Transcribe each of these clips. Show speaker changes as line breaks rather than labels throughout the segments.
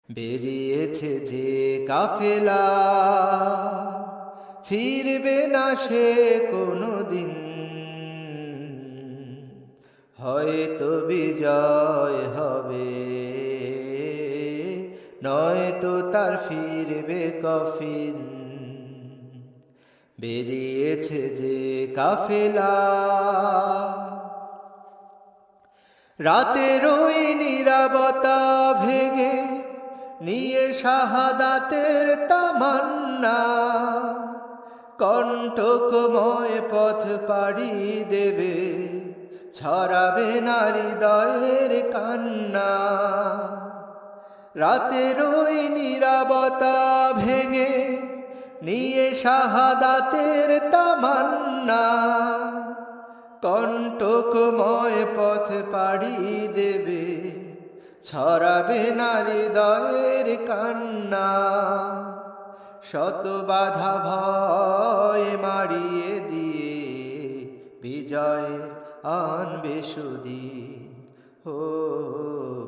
বেরিয়েছে যে কাফেলা, ফিরবে না সে কোনো দিন। হয়তো বিজয় হবে, নয়তো তার ফিরবে কফিন। বেরিয়েছে যে কাফেলা, রাতের ওই নীরবতা ভেঙে নিয়ে শাহাদাতের তামান্না, কণ্টকময় পথ পাড়ি দেবে, ছড়াবে না হৃদয়ের কান্না। রাতের ওই নীরবতা ভেঙে নিয়ে শাহাদাতের তামান্না, কণ্টকময় পথ পাড়ি দেবে, ছড়াবে না হৃদয়ের কান্না। শত বাধা ভয় মারিয়ে দিয়ে বিজয়ের আনবে সুদিন। ও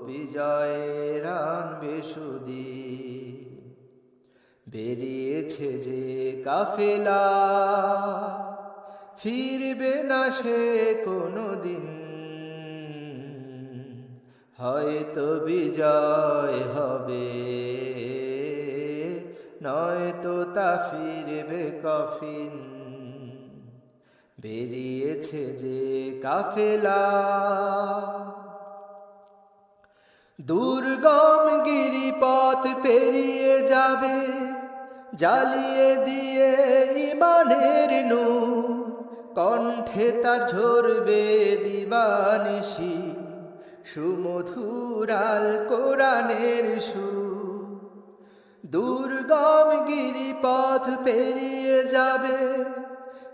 বিজয়ের আনবে সুদিন। বেরিয়েছে যে কাফেলা, ফিরবে না সে কোনো দিন। হয়তো বিজয় হবে, নয়তো তা ফিরবে কফিন। বেরিয়েছে যে কাফেলা, দুর্গম গিরিপথ পেরিয়ে যাবে, জ্বালিয়ে দিয়ে ইমানের নূর। কণ্ঠে তার ঝরবে দিবানিশি, সুমধুর আল কোরআনের সুর। দুর্গম গিরিপথ পেরিয়ে যাবে,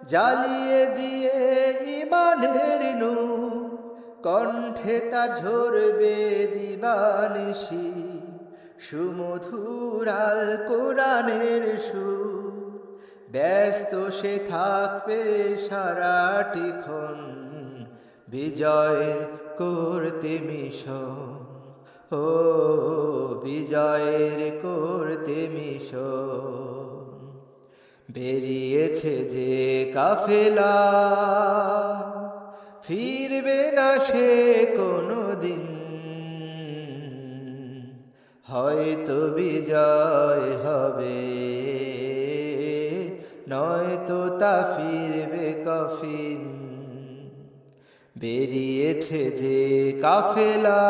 জ্বালিয়ে দিয়ে ইমানের নূর। কণ্ঠে তার ঝরবে দিবানিশি, সুমধুর আল কোরআনের সুর। ব্যস্ত সে থাকবে সারাটিক্ষণ, বিজয়ের করতে মিশন। ও বিজয়ের করতে মিশন। বেরিয়েছে যে কাফেলা, ফিরবে না সে কোনো দিন। হয়তো বিজয় হবে, নয়তো তা ফিরবে কফিন। বেরিয়েছে যে কাফেলা।